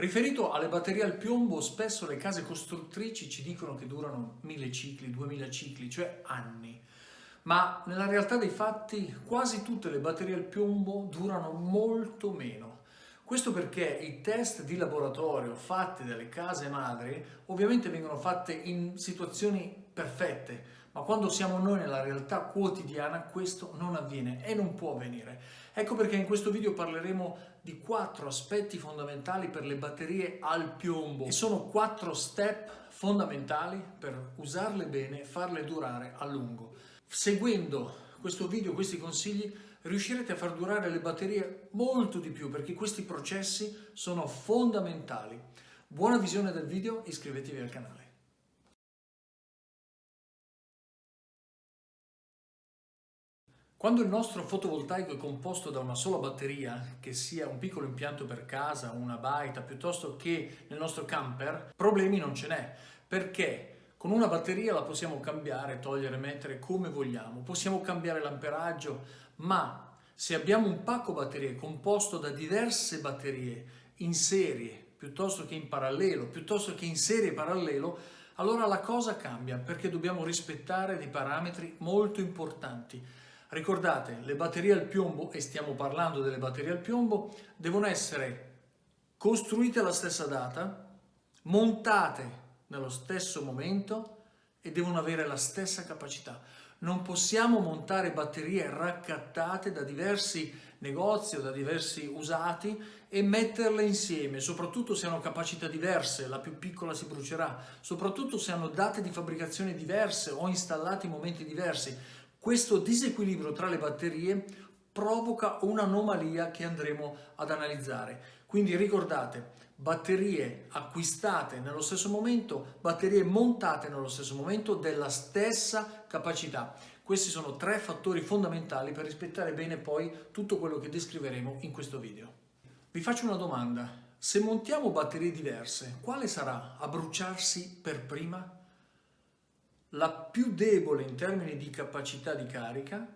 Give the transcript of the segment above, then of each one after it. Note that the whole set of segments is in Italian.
Riferito alle batterie al piombo, spesso le case costruttrici ci dicono che durano 1000 cicli, 2000 cicli, cioè anni. Ma nella realtà dei fatti quasi tutte le batterie al piombo durano molto meno. Questo perché i test di laboratorio fatti dalle case madri ovviamente vengono fatti in situazioni perfette, ma quando siamo noi nella realtà quotidiana questo non avviene e non può avvenire. Ecco perché in questo video parleremo di 4 aspetti fondamentali per le batterie al piombo e sono 4 step fondamentali per usarle bene e farle durare a lungo. Seguendo questo video, questi consigli, riuscirete a far durare le batterie molto di più perché questi processi sono fondamentali. Buona visione del video, iscrivetevi al canale. Quando il nostro fotovoltaico è composto da una sola batteria, che sia un piccolo impianto per casa, una baita, piuttosto che nel nostro camper, problemi non ce n'è, perché con una batteria la possiamo cambiare, togliere, mettere come vogliamo, possiamo cambiare l'amperaggio, ma se abbiamo un pacco batterie composto da diverse batterie in serie, piuttosto che in parallelo, piuttosto che in serie parallelo, allora la cosa cambia, perché dobbiamo rispettare dei parametri molto importanti. Ricordate, le batterie al piombo, e stiamo parlando delle batterie al piombo, devono essere costruite alla stessa data, montate nello stesso momento e devono avere la stessa capacità. Non possiamo montare batterie raccattate da diversi negozi o da diversi usati e metterle insieme, soprattutto se hanno capacità diverse, la più piccola si brucerà, soprattutto se hanno date di fabbricazione diverse o installati in momenti diversi. Questo disequilibrio tra le batterie provoca un'anomalia che andremo ad analizzare. Quindi ricordate, batterie acquistate nello stesso momento, batterie montate nello stesso momento della stessa capacità. Questi sono 3 fattori fondamentali per rispettare bene poi tutto quello che descriveremo in questo video. Vi faccio una domanda. Se montiamo batterie diverse, quale sarà a bruciarsi per prima? La più debole in termini di capacità di carica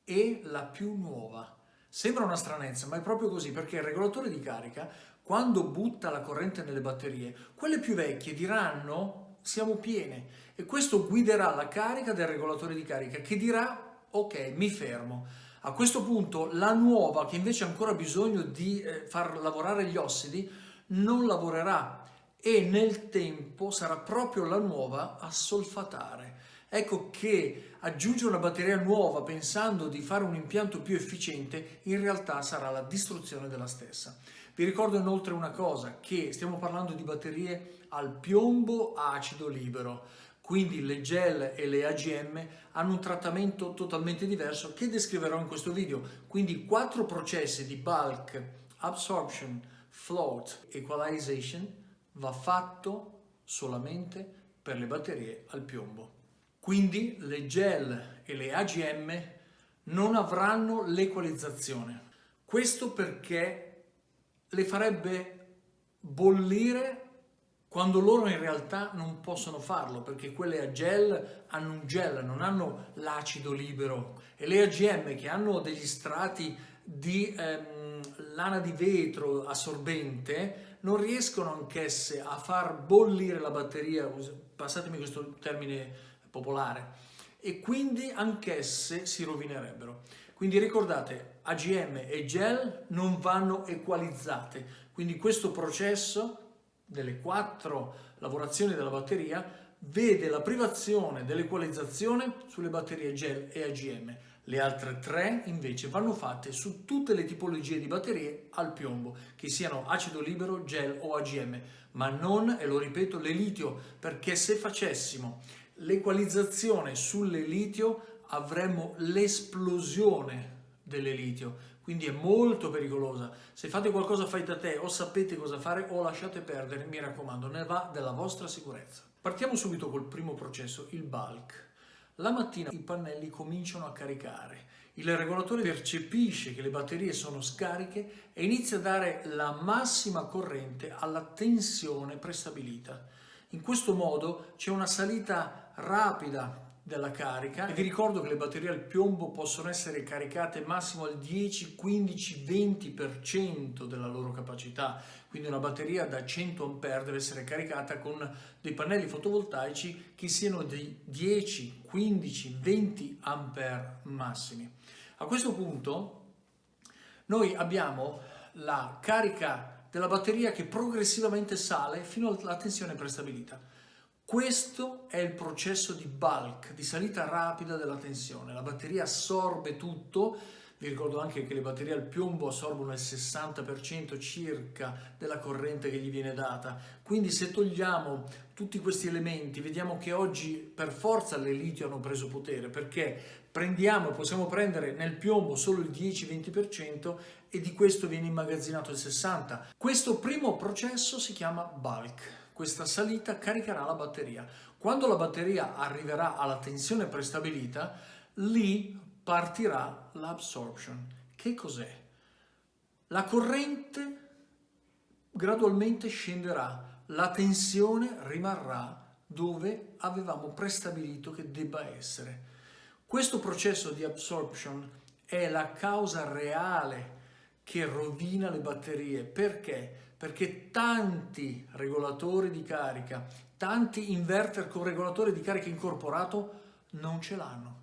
e la più nuova. Sembra una stranezza, ma è proprio così, perché il regolatore di carica, quando butta la corrente nelle batterie, quelle più vecchie diranno siamo piene e questo guiderà la carica del regolatore di carica che dirà ok, mi fermo. A questo punto la nuova, che invece ha ancora bisogno di far lavorare gli ossidi, non lavorerà e nel tempo sarà proprio la nuova a solfatare. Ecco che aggiungere una batteria nuova pensando di fare un impianto più efficiente in realtà sarà la distruzione della stessa. Vi ricordo inoltre una cosa, che stiamo parlando di batterie al piombo a acido libero, quindi le gel e le AGM hanno un trattamento totalmente diverso che descriverò in questo video. Quindi 4 processi di bulk, absorption, float, equalization va fatto solamente per le batterie al piombo. Quindi le gel e le AGM non avranno l'equalizzazione. Questo perché le farebbe bollire quando loro in realtà non possono farlo, perché quelle a gel hanno un gel, non hanno l'acido libero, e le AGM che hanno degli strati di lana di vetro assorbente non riescono anch'esse a far bollire la batteria, passatemi questo termine popolare, e quindi anch'esse si rovinerebbero. Quindi ricordate, AGM e gel non vanno equalizzate, quindi questo processo delle 4 lavorazioni della batteria vede la privazione dell'equalizzazione sulle batterie gel e AGM. Le altre 3 invece vanno fatte su tutte le tipologie di batterie al piombo, che siano acido libero, gel o AGM, ma non, e lo ripeto, le litio, perché se facessimo l'equalizzazione sulle litio avremmo l'esplosione delle litio, quindi è molto pericolosa. Se fate qualcosa fai da te, o sapete cosa fare o lasciate perdere, mi raccomando, ne va della vostra sicurezza. Partiamo subito col primo processo, il bulk. La mattina i pannelli cominciano a caricare, il regolatore percepisce che le batterie sono scariche e inizia a dare la massima corrente alla tensione prestabilita. In questo modo c'è una salita rapida della carica. E vi ricordo che le batterie al piombo possono essere caricate massimo al 10, 15, 20% della loro capacità, quindi una batteria da 100 A deve essere caricata con dei pannelli fotovoltaici che siano di 10, 15, 20 A massimi. A questo punto noi abbiamo la carica della batteria che progressivamente sale fino alla tensione prestabilita. Questo è il processo di bulk, di salita rapida della tensione. La batteria assorbe tutto. Vi ricordo anche che le batterie al piombo assorbono il 60% circa della corrente che gli viene data. Quindi se togliamo tutti questi elementi, vediamo che oggi per forza le litio hanno preso potere, perché possiamo prendere nel piombo solo il 10-20% e di questo viene immagazzinato il 60%. Questo primo processo si chiama bulk. Questa salita caricherà la batteria. Quando la batteria arriverà alla tensione prestabilita, lì partirà l'absorption. Che cos'è? La corrente gradualmente scenderà, la tensione rimarrà dove avevamo prestabilito che debba essere. Questo processo di absorption è la causa reale che rovina le batterie. Perché? Perché tanti regolatori di carica, tanti inverter con regolatore di carica incorporato non ce l'hanno.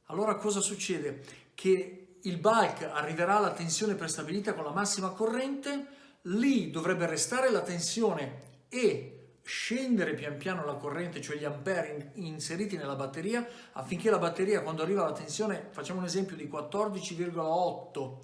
Allora cosa succede? Che il bulk arriverà alla tensione prestabilita con la massima corrente, lì dovrebbe restare la tensione e scendere pian piano la corrente, cioè gli ampere inseriti nella batteria, affinché la batteria, quando arriva alla tensione, facciamo un esempio di 14,8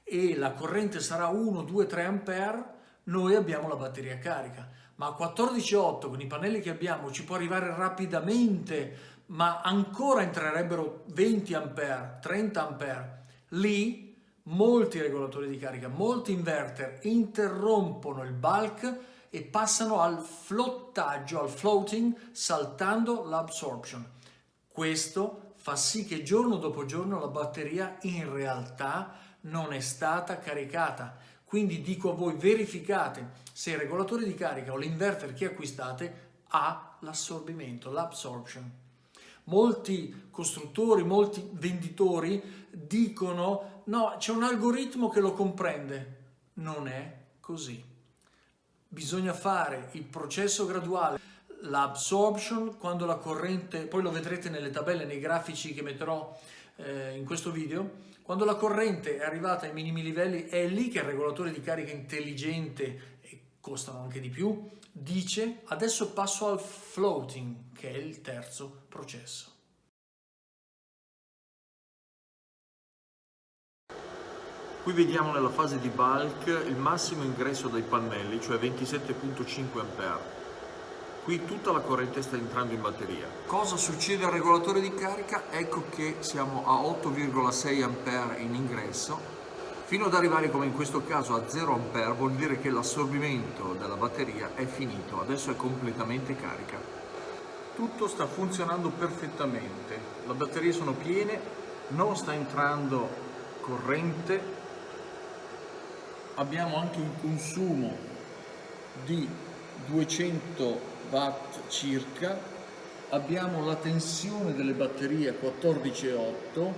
e la corrente sarà 1, 2, 3 ampere, noi abbiamo la batteria carica. Ma a 14,8 con i pannelli che abbiamo ci può arrivare rapidamente, ma ancora entrerebbero 20 ampere, 30 ampere. Lì molti regolatori di carica, molti inverter interrompono il bulk e passano al flottaggio, al floating, saltando l'absorption. Questo fa sì che giorno dopo giorno la batteria in realtà non è stata caricata. Quindi dico a voi, verificate se il regolatore di carica o l'inverter che acquistate ha l'assorbimento, l'absorption. Molti costruttori, molti venditori dicono no, c'è un algoritmo che lo comprende. Non è così. Bisogna fare il processo graduale, l'absorption, quando la corrente, poi lo vedrete nelle tabelle, nei grafici che metterò in questo video, quando la corrente è arrivata ai minimi livelli, è lì che il regolatore di carica intelligente, e costano anche di più, dice adesso passo al floating, che è il terzo processo. Qui vediamo nella fase di bulk il massimo ingresso dai pannelli, cioè 27,5 A. Qui tutta la corrente sta entrando in batteria. Cosa succede al regolatore di carica? Ecco che siamo a 8,6 A in ingresso, fino ad arrivare, come in questo caso, a 0 A, vuol dire che l'assorbimento della batteria è finito, adesso è completamente carica. Tutto sta funzionando perfettamente, le batterie sono piene, non sta entrando corrente, abbiamo anche un consumo di 200 watt circa, abbiamo la tensione delle batterie a 14,8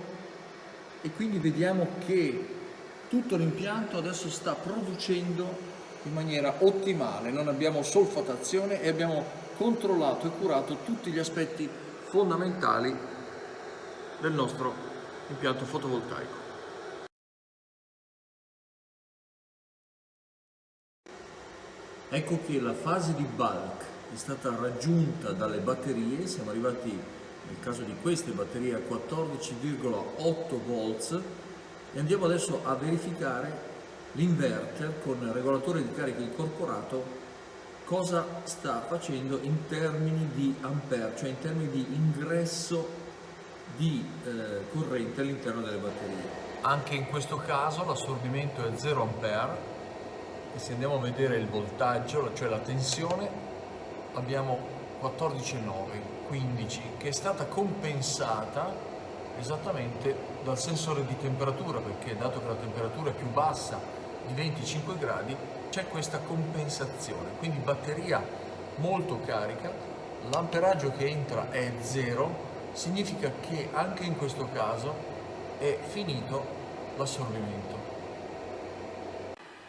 e quindi vediamo che tutto l'impianto adesso sta producendo in maniera ottimale, non abbiamo solfatazione e abbiamo controllato e curato tutti gli aspetti fondamentali del nostro impianto fotovoltaico. Ecco che la fase di bulk è stata raggiunta dalle batterie, siamo arrivati nel caso di queste batterie a 14,8 volts e andiamo adesso a verificare l'inverter con il regolatore di carica incorporato cosa sta facendo in termini di ampere, cioè in termini di ingresso di corrente all'interno delle batterie. Anche in questo caso l'assorbimento è 0 ampere. E se andiamo a vedere il voltaggio, cioè la tensione, abbiamo 14,9, 15, che è stata compensata esattamente dal sensore di temperatura, perché dato che la temperatura è più bassa di 25 gradi, c'è questa compensazione. Quindi batteria molto carica, l'amperaggio che entra è 0 significa che anche in questo caso è finito l'assorbimento.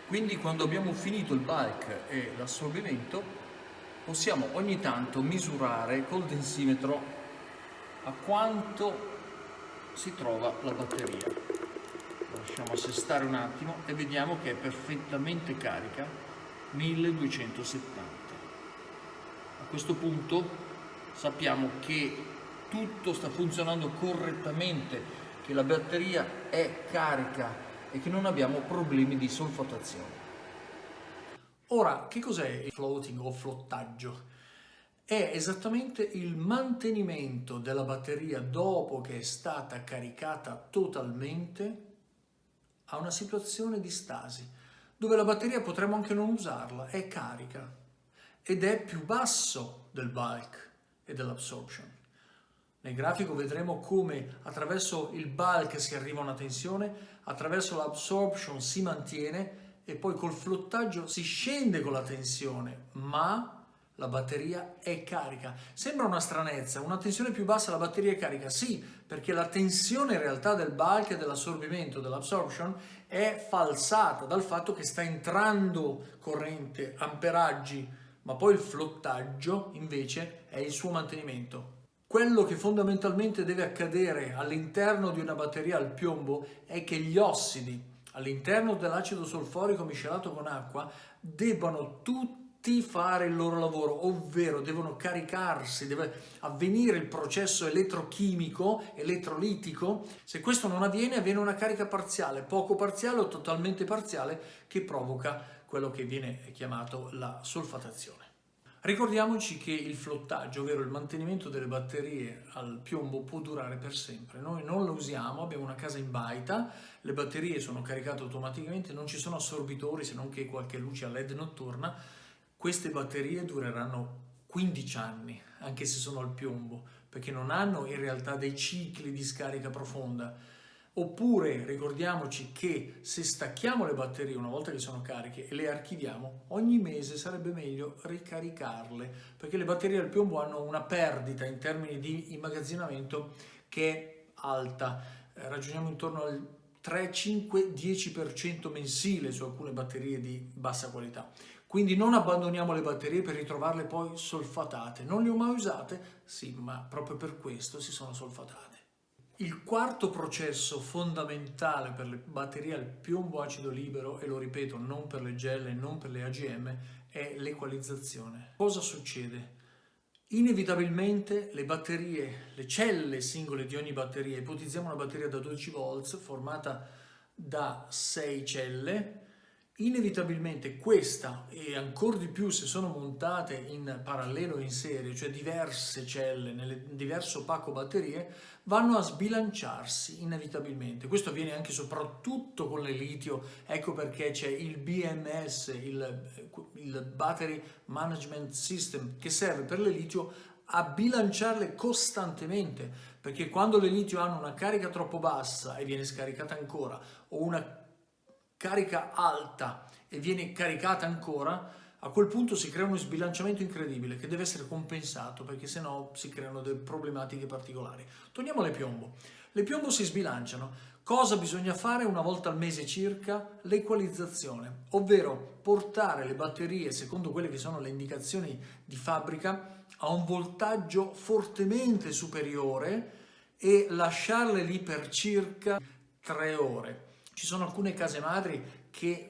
Quindi quando abbiamo finito il bulk e l'assorbimento possiamo ogni tanto misurare col densimetro a quanto si trova la batteria. La lasciamo assestare un attimo e vediamo che è perfettamente carica, 1270. A questo punto sappiamo che tutto sta funzionando correttamente, che la batteria è carica e che non abbiamo problemi di solfatazione. Ora, che cos'è il floating o flottaggio? È esattamente il mantenimento della batteria dopo che è stata caricata totalmente a una situazione di stasi, dove la batteria potremmo anche non usarla, è carica ed è più basso del bulk e dell'absorption. Nel grafico vedremo come attraverso il bulk si arriva a una tensione, attraverso l'absorption si mantiene e poi col flottaggio si scende con la tensione, ma la batteria è carica. Sembra una stranezza, una tensione più bassa la batteria è carica? Sì, perché la tensione in realtà del bulk e dell'assorbimento, dell'absorption, è falsata dal fatto che sta entrando corrente, amperaggi, ma poi il flottaggio invece è il suo mantenimento. Quello che fondamentalmente deve accadere all'interno di una batteria al piombo è che gli ossidi all'interno dell'acido solforico miscelato con acqua debbano tutti fare il loro lavoro, ovvero devono caricarsi, deve avvenire il processo elettrochimico, elettrolitico. Se questo non avviene, avviene una carica parziale, poco parziale o totalmente parziale, che provoca quello che viene chiamato la solfatazione. Ricordiamoci che il flottaggio, ovvero il mantenimento delle batterie al piombo, può durare per sempre. Noi non lo usiamo, abbiamo una casa in baita, le batterie sono caricate automaticamente, non ci sono assorbitori se non che qualche luce a LED notturna. Queste batterie dureranno 15 anni, anche se sono al piombo, perché non hanno in realtà dei cicli di scarica profonda. Oppure ricordiamoci che se stacchiamo le batterie una volta che sono cariche e le archiviamo, ogni mese sarebbe meglio ricaricarle, perché le batterie al piombo hanno una perdita in termini di immagazzinamento che è alta. Ragioniamo intorno al 3, 5, 10% mensile su alcune batterie di bassa qualità. Quindi non abbandoniamo le batterie per ritrovarle poi solfatate. Non le ho mai usate? Sì, ma proprio per questo si sono solfatate. Il quarto processo fondamentale per le batterie al piombo acido libero, e lo ripeto, non per le gel e non per le AGM, è l'equalizzazione. Cosa succede? Inevitabilmente le batterie, le celle singole di ogni batteria, ipotizziamo una batteria da 12 volts formata da 6 celle, inevitabilmente questa, e ancora di più se sono montate in parallelo in serie, cioè diverse celle nelle diverso pacco batterie, vanno a sbilanciarsi inevitabilmente. Questo avviene anche e soprattutto con le litio, ecco perché c'è il BMS, il Battery Management System, che serve per le litio a bilanciarle costantemente, perché quando le litio hanno una carica troppo bassa e viene scaricata ancora, o una carica alta e viene caricata ancora, a quel punto si crea uno sbilanciamento incredibile che deve essere compensato, perché sennò si creano delle problematiche particolari. Torniamo alle piombo. Le piombo si sbilanciano. Cosa bisogna fare una volta al mese circa? L'equalizzazione, ovvero portare le batterie, secondo quelle che sono le indicazioni di fabbrica, a un voltaggio fortemente superiore e lasciarle lì per circa 3 ore. Ci sono alcune case madri che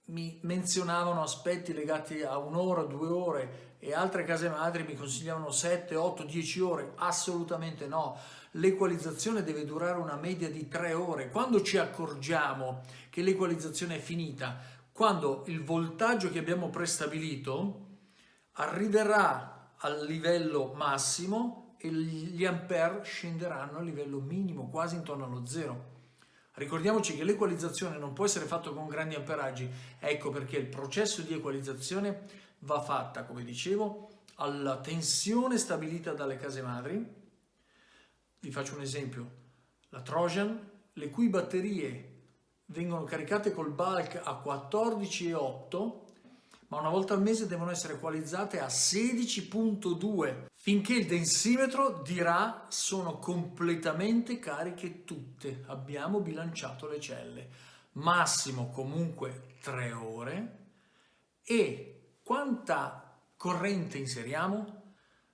mi menzionavano aspetti legati a 1 ora, 2 ore, e altre case madri mi consigliavano 7, 8, 10 ore. Assolutamente no. L'equalizzazione deve durare una media di 3 ore. Quando ci accorgiamo che l'equalizzazione è finita? Quando il voltaggio che abbiamo prestabilito arriverà al livello massimo e gli ampere scenderanno al livello minimo, quasi intorno allo zero. Ricordiamoci che l'equalizzazione non può essere fatta con grandi amperaggi, ecco perché il processo di equalizzazione va fatta, come dicevo, alla tensione stabilita dalle case madri. Vi faccio un esempio: la Trojan, le cui batterie vengono caricate col bulk a 14,8, ma una volta al mese devono essere equalizzate a 16.2, finché il densimetro dirà sono completamente cariche tutte, abbiamo bilanciato le celle. Massimo comunque 3 ore. E quanta corrente inseriamo?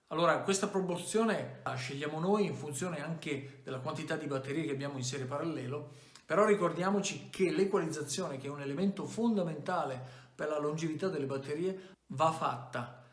Allora, questa proporzione la scegliamo noi in funzione anche della quantità di batterie che abbiamo in serie parallelo, però ricordiamoci che l'equalizzazione, che è un elemento fondamentale per la longevità delle batterie, va fatta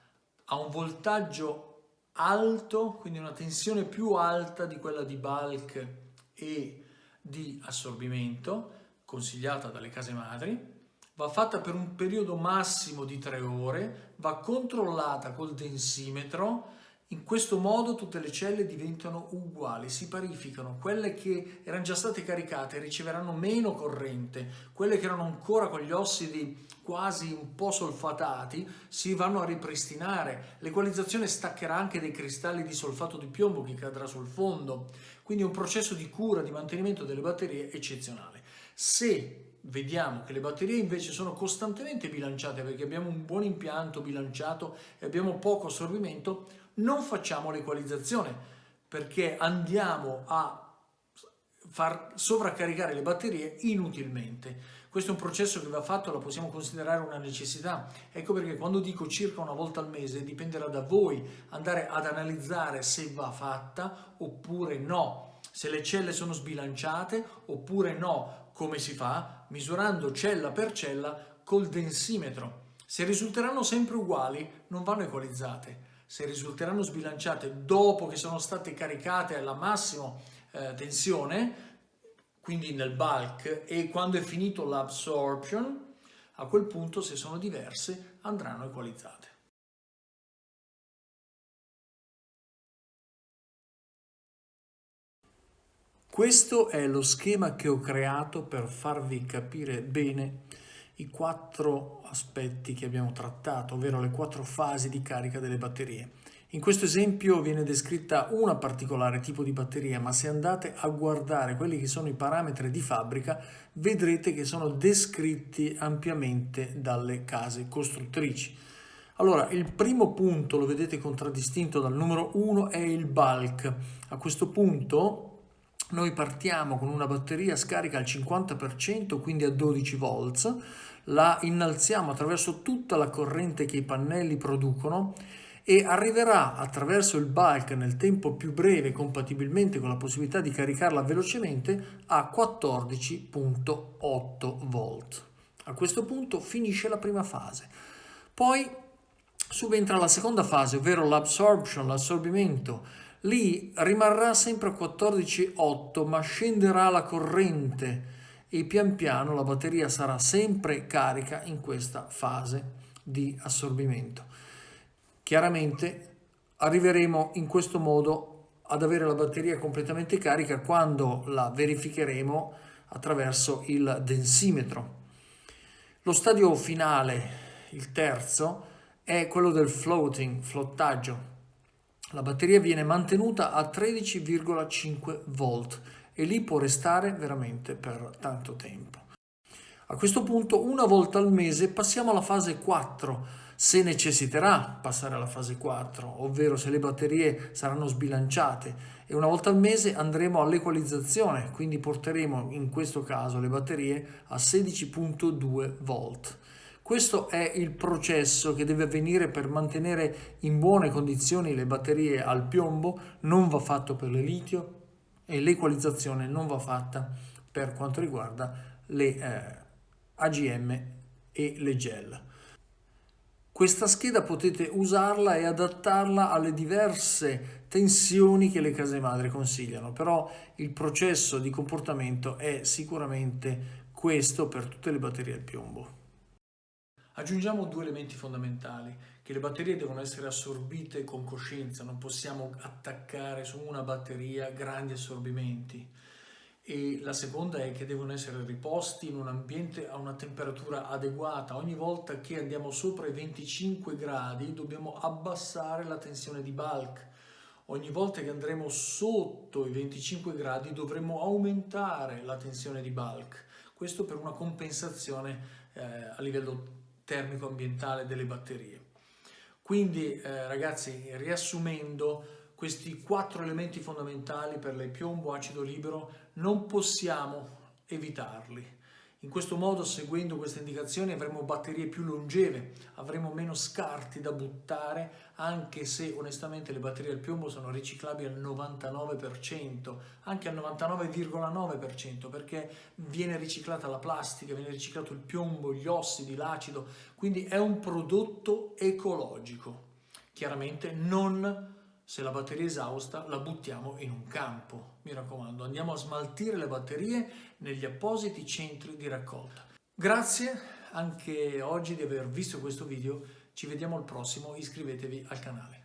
a un voltaggio alto, quindi una tensione più alta di quella di bulk e di assorbimento, consigliata dalle case madri, va fatta per un periodo massimo di 3 ore, va controllata col densimetro. In questo modo tutte le celle diventano uguali, si parificano. Quelle che erano già state caricate riceveranno meno corrente, quelle che erano ancora con gli ossidi quasi un po' solfatati si vanno a ripristinare. L'equalizzazione staccherà anche dei cristalli di solfato di piombo che cadrà sul fondo, quindi è un processo di cura, di mantenimento delle batterie eccezionale. Se vediamo che le batterie invece sono costantemente bilanciate perché abbiamo un buon impianto bilanciato e abbiamo poco assorbimento, non facciamo l'equalizzazione perché andiamo a far sovraccaricare le batterie inutilmente. Questo è un processo che va fatto, lo possiamo considerare una necessità. Ecco perché quando dico circa una volta al mese dipenderà da voi andare ad analizzare se va fatta oppure no, se le celle sono sbilanciate oppure no. Come si fa? Misurando cella per cella col densimetro. Se risulteranno sempre uguali, non vanno equalizzate. Se risulteranno sbilanciate dopo che sono state caricate alla massima tensione, quindi nel bulk, e quando è finito l'absorption, a quel punto, se sono diverse, andranno equalizzate. Questo è lo schema che ho creato per farvi capire bene i 4 aspetti che abbiamo trattato, ovvero le 4 fasi di carica delle batterie. In questo esempio viene descritta una particolare tipo di batteria, ma se andate a guardare quelli che sono i parametri di fabbrica, vedrete che sono descritti ampiamente dalle case costruttrici. Allora, il primo punto lo vedete contraddistinto dal numero 1 è il bulk. A questo punto noi partiamo con una batteria scarica al 50%, quindi a 12 volts, la innalziamo attraverso tutta la corrente che i pannelli producono e arriverà attraverso il bulk nel tempo più breve, compatibilmente con la possibilità di caricarla velocemente, a 14.8 volt. A questo punto finisce la prima fase. Poi subentra la seconda fase, ovvero l'absorption, l'assorbimento. Lì rimarrà sempre a 14.8, ma scenderà la corrente e pian piano la batteria sarà sempre carica in questa fase di assorbimento. Chiaramente arriveremo in questo modo ad avere la batteria completamente carica quando la verificheremo attraverso il densimetro. Lo stadio finale, il terzo, è quello del flottaggio. La batteria viene mantenuta a 13,5 volt e lì può restare veramente per tanto tempo. A questo punto, una volta al mese, passiamo alla fase 4, se necessiterà passare alla fase 4, ovvero se le batterie saranno sbilanciate, e una volta al mese andremo all'equalizzazione, quindi porteremo in questo caso le batterie a 16.2 volt. Questo è il processo che deve avvenire per mantenere in buone condizioni le batterie al piombo, non va fatto per le litio e l'equalizzazione non va fatta per quanto riguarda le AGM e le gel. Questa scheda potete usarla e adattarla alle diverse tensioni che le case madre consigliano, però il processo di comportamento è sicuramente questo per tutte le batterie al piombo. Aggiungiamo 2 elementi fondamentali, che le batterie devono essere assorbite con coscienza, non possiamo attaccare su una batteria grandi assorbimenti. E la seconda è che devono essere riposti in un ambiente a una temperatura adeguata. Ogni volta che andiamo sopra i 25 gradi dobbiamo abbassare la tensione di bulk. Ogni volta che andremo sotto i 25 gradi dovremo aumentare la tensione di bulk. Questo per una compensazione a livello termico-ambientale delle batterie. Quindi ragazzi, riassumendo, questi 4 elementi fondamentali per il piombo acido libero non possiamo evitarli. In questo modo, seguendo queste indicazioni, avremo batterie più longeve, avremo meno scarti da buttare, anche se onestamente le batterie al piombo sono riciclabili al 99%, anche al 99,9%, perché viene riciclata la plastica, viene riciclato il piombo, gli ossidi, l'acido, quindi è un prodotto ecologico. Chiaramente non, se la batteria è esausta, la buttiamo in un campo. Mi raccomando, andiamo a smaltire le batterie negli appositi centri di raccolta. Grazie anche oggi di aver visto questo video, ci vediamo al prossimo, iscrivetevi al canale.